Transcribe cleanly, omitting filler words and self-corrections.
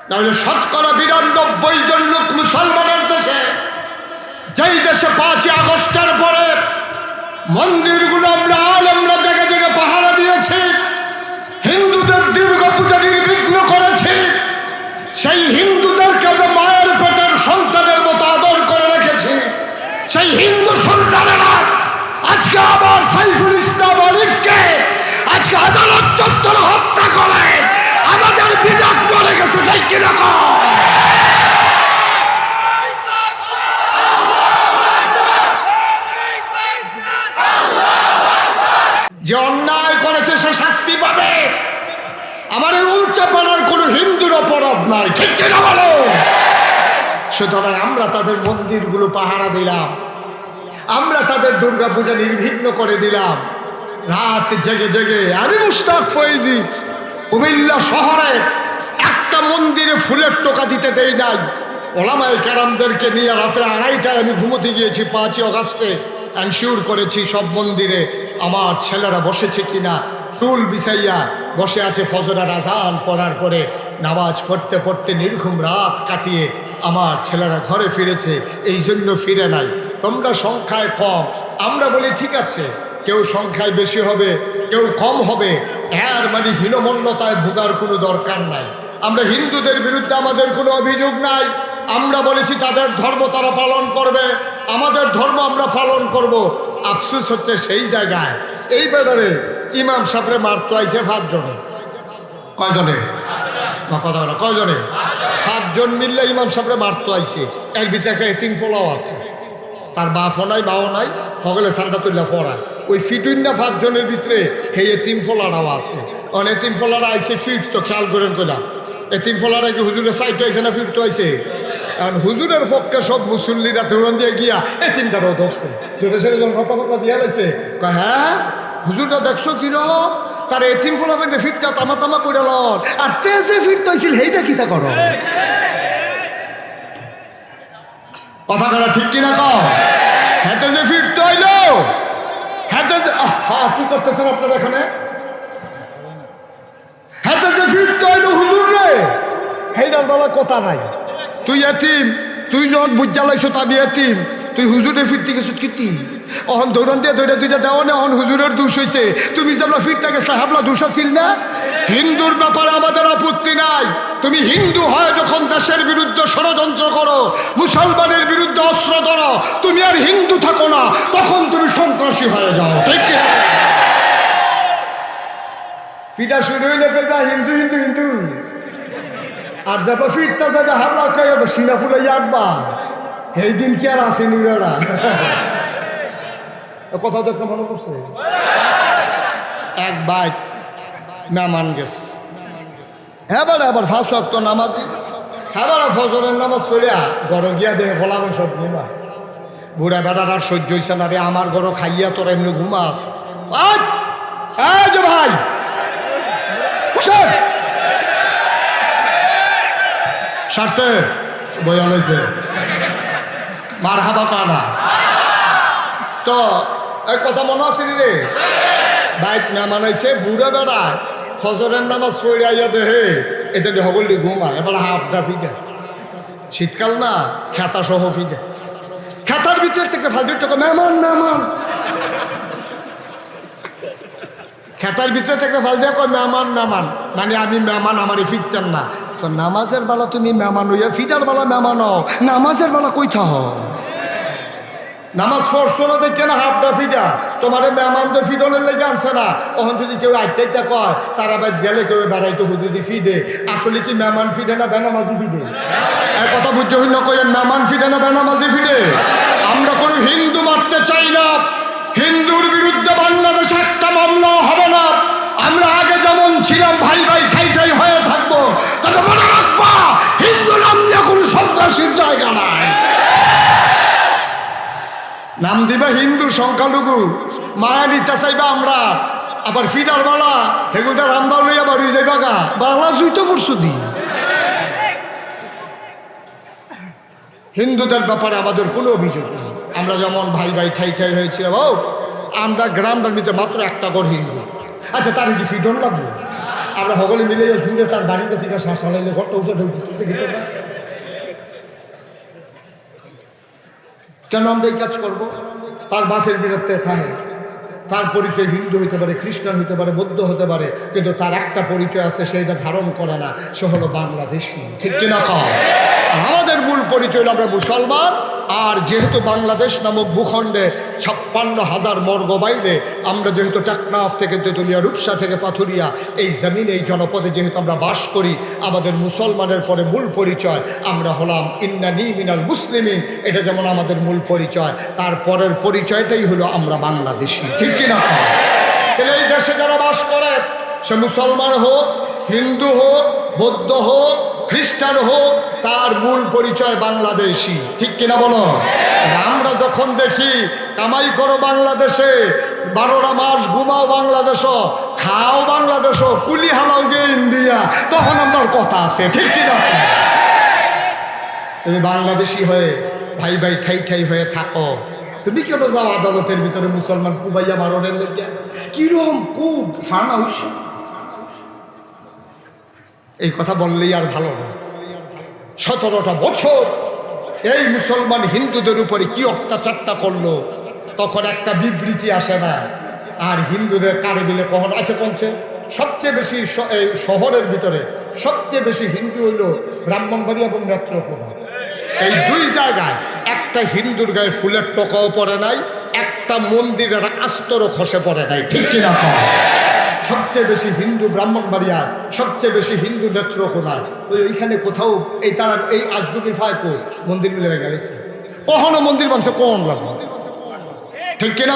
নাহলে ৯৯ জন লোক মুসলমানের দেশে, যেই দেশে ৫ই আগস্টের পরে মন্দিরগুলো আমরা আলেমরা জায়গায় জায়গায় পাহারা দিয়েছি, হিন্দুদের দুর্গা পূজা নির্বিঘ্ন করেছি, সেই হিন্দুদেরকে আমরা মায়ের পেটের সন্তানের মতো আদর করে রেখেছি, সেই হিন্দু সন্তানেরা আজকে আবার সাইফুল ইসলাম আলিফকে আজকে আদালত চত্বরে হত্যা করে আমাদের বিবেক মরে গেছে। তাই কিরকম যে অন্যায় করেছে সে শাস্তি পাবে। আমার এই উচ্চাপনার কোনো হিন্দুর অপরাধ নাই, ঠিক কিনা বলো? সুতরাং আমরা তাদের মন্দিরগুলো পাহারা দিলাম, আমরা তাদের দুর্গাপূজা নির্বিঘ্ন করে দিলাম। রাত জেগে জেগে আমি মুশতাক ফয়েজি কুমিল্লা শহরে একটা মন্দিরে ফুলের টোকা দিতে দেই নাই। ওলামায়ে কেরামদেরকে নিয়ে রাত্রে ২:৩০টায় আমি ঘুমোতে গিয়েছি ৫ই আগস্টে। এনশিওর করেছি সব মন্দিরে আমার ছেলেরা বসেছে কিনা, টুল বিছাইয়া বসে আছে। ফজরের আজান পড়ার পরে নামাজ পড়তে পড়তে নির্ঘুম রাত কাটিয়ে আমার ছেলেরা ঘরে ফিরেছে। এই জন্য ফিরে নাই। তোমরা সংখ্যায় কম, আমরা বলি ঠিক আছে, কেউ সংখ্যায় বেশি হবে, কেউ কম হবে, এর মানে হীনমন্যতায় ভোগার কোনো দরকার নাই। আমরা হিন্দুদের বিরুদ্ধে আমাদের কোনো অভিযোগ নাই। আমরা বলেছি তাদের ধর্ম তারা পালন করবে, আমাদের ধর্ম আমরা পালন করব। আফসোস হচ্ছে সেই জায়গায় এই ব্যাপারে ইমাম সাহেবরে মারতে আইছে ৫ জনে। কয়জনে? কথা বলো, কয়জনে? ৫ জন মিললে ইমাম সাহেবরে মারতে আইছে। এর ভিতরে একটা এতিম ফোলাও আছে, তার বাপও নাই বাও নাই, সকলে সান্দাতুল্লাহ ফরায়। ওই ফিটুইন্না ৫ জনের ভিতরে সেই এতিম ফোলাটাও আছে। অন এতিম ফোলারা আইছে ফিট, তো খেয়াল করেন কইলাম এতিম ফোলারা কি হুজুরের সাইড আইছে না ফিট তো আইছে? কারণ হুজুরের পক্ষে সব মুসল্লিরা দৌড়ান দিয়ে গিয়া এতিমটারও ধরছে, ধরে সেটা যখন কথা দিয়া লাইছে, হ্যাঁ হুজুরটা দেখছো কিরকম তার এতিম ফোলা পেন্টে ফিটটা তামা তামা করে লন, আর তেজে ফিট তো আইছিল সেইটা কিতা করো? কথা করা ঠিক কিনা কও? হেঁটে যে ফিরতে হইলো, হেঁটে যে হ্যাঁ কি করতেছেন আপনারা এখানে? হেঁটে যে ফিরতে হইলো হুজুর রে, সেইটার বেলা কথা নাই। তুই এতিম, তুই যখন বুঝা লাইছো তাবি এতিম, তুই হুজুরে ফিরতে গেছো কিতি অহন দৌড়ান দিয়ে দৌড়া দুইটা দেওয়া না, অহন হুজুরের দোষ হয়েছে। তুমি যেমন ফিরতে গেছিলে হাবলা দোষ আছিল না? হিন্দুর ব্যাপারে আমাদের আপত্তি নাই। তুমি হিন্দু হয় যখন দেশের বিরুদ্ধে ষড়যন্ত্র করো, মুসলমানের বিরুদ্ধে অস্ত্র ধরো, তুমি আর হিন্দু থাকো না, তখন তুমি সন্ত্রাসী হয়ে যাও, ঠিক কি? ফিটা শুরু হইলে কইবা হিন্দু হিন্দু হিন্দু, আর যাবো ফিরতে যাবে হাবলা খাইবা সিনা ফুলে আটবা, এই দিন কি আর আসেনি বেড়া? কথা তো একটা মনে করছে। এক ভাই মেহমান গেছে, হ্যাঁ বেড়া আবার ৫ ওয়াক্ত নামাজি, হ্যাঁ বেড়া ফজরের নামাজ পড়িয়া ঘরে গিয়া দেখে ফলাবেন সব ঘুমা। বুড়া বেড়ার আর সহ্য হইছে না রে, আমার ঘরে খাইয়া তোর এমনি ঘুমাস। যে ভাই সারছে বইয়া লাইছে মার হাবা কানা। তো এই কথা মনে আছে রে, বাইক মেহমান আইছে, বুড়া বেড়া ফজরের নামাজ পড়ে আইয়া দেহে এটা হগলি ঘুমা, এবার হাফটা ফিডে, শীতকাল না খেতা সহ ফিডে, খেতার ভিতরে একটা ফালতুর টাকা মেহমান মেহমান, খেতার ভিতরে একটা ফালতু কয় মেহমান মেহমান, মানে আমি মেহমান, আমার এই ফিটটার না। তো নামাজের বেলা তুমি মেহমান হইয়া ফিটার বেলা মেহমান হও, নামাজের বেলা কইথা হও? নামাজ পড়ছো না দেখে না হাফটা ফিটা, তোমার মেহমান তো ফিডনের লেগে আনছে না। ওখান যদি কেউ আইটা কয় তারা বাইর গেলে কেউ বেড়াইতো হুদুদি ফিডে, আসলে কি মেহমান ফিডে না বেনামাজি ফিডে? এক কথা বুঝতে হইল কইেন মেহমান ফিডে না বেনামাজি ফিডে? আমরা কোনো হিন্দু মারতে চাই না, হিন্দুর বিরুদ্ধে বাংলাদেশে একটা মামলা হবে না। আমরা আগে যেমন ছিলাম ভাই ভাই ঠাই ঠাই হয়ে থাকবো, তবে মনে রাখবা হিন্দু নাম দিয়ে কোনো সন্ত্রাসীর জায়গা নাই। নাম দিবা হিন্দু সংখ্যালঘু, মায়া নিতে চাইবা আমরা, আবার ফিডার বালা হেগুলটা রামদাও লইয়া বাড়ি যাইবা গা বালা জুইতো পড়ছো দি। হিন্দুদের ব্যাপারে আমাদের কোনো অভিযোগ নেই। আমরা যেমন ভাই ভাই ঠাই ঠাই হয়েছিলাম, ও আমরা গ্রামটার ভিতরে মাত্র একটা ঘর হিন্দু, আচ্ছা তার কি ফিডন লাগবে? আমরা সকলে মিলে শুনে তার বাড়ির কাছে শ্বাস চালাইলে ঘরটা উঠে ঢুকতেছে কিন্তু না। কেন আমরা এই কাজ করব? তার বাসের বিরুদ্ধে থাকে, তার পরিচয় হিন্দু হইতে পারে, খ্রিস্টান হইতে পারে, বৌদ্ধ হতে পারে, কিন্তু তার একটা পরিচয় আছে, সেইটা ধারণ করে না, সে হলো বাংলাদেশি। ঠিক কিনা খাও? আমাদের মূল পরিচয় হলো আমরা মুসলমান। আর যেহেতু বাংলাদেশ নামক ভূখণ্ডে 56,000 বর্গ বাইরে, আমরা যেহেতু টেকনাফ থেকে তেঁতুলিয়া, রূপসা থেকে পাথুরিয়া, এই জমিন, এই জনপদে যেহেতু আমরা বাস করি, আমাদের মুসলমানের পরে মূল পরিচয় আমরা হলাম ইন্নানি মিনাল মুসলিমিন। এটা যেমন আমাদের মূল পরিচয়, তারপরের পরিচয়টাই হলো আমরা বাংলাদেশি। ঠিক কিনা? তাহলে এই দেশে যারা বাস করে, সে মুসলমান হোক, হিন্দু হোক, বৌদ্ধ হোক, খ্রিস্টান হোক, তার মূল পরিচয় বাংলাদেশি। ঠিক কিনা বলো? আমরা যখন দেখি কামাই করো বাংলাদেশে, 12টা মাস ঘুমাও বাংলাদেশও, খাও বাংলাদেশও, কুলি হালাও গে ইন্ডিয়া, তখন আমার কথা আছে। ঠিক কিনা? তুমি বাংলাদেশি হয়ে ভাই ভাই ঠাই ঠাই হয়ে থাকো, তুমি কেন যাও আদালতের ভিতরে মুসলমান কুবাইয়া মারণের লেগে? কিরম কুব ফানা হইস? এই কথা বললেই আর ভালো না। 17টা বছর এই মুসলমান হিন্দুদের উপরে কি অত্যাচারটা করলো, তখন একটা বিবৃতি আসে না। আর হিন্দুদের কারে মিলে কখন আছে পৌঁছে? সবচেয়ে বেশি এই শহরের ভিতরে সবচেয়ে বেশি হিন্দু হইল ব্রাহ্মণবাড়ি এবং নেত্রকোনা। এই দুই জায়গায় একটা হিন্দুর গায়ে ফুলের টোকাও পড়ে নাই, একটা মন্দিরের আস্তরও খসে পড়ে নাই। ঠিক কিনা? সবচেয়ে বেশি হিন্দু ব্রাহ্মণবাড়িয়ার, সবচেয়ে বেশি হিন্দু নেত্রকোনায়। ওইখানে কোথাও এই তারা এই আজগুবি ফায়কো মন্দির মিলে গেছে, কখনো মন্দির বানছে কোন লাগলো? ঠিক কিনা?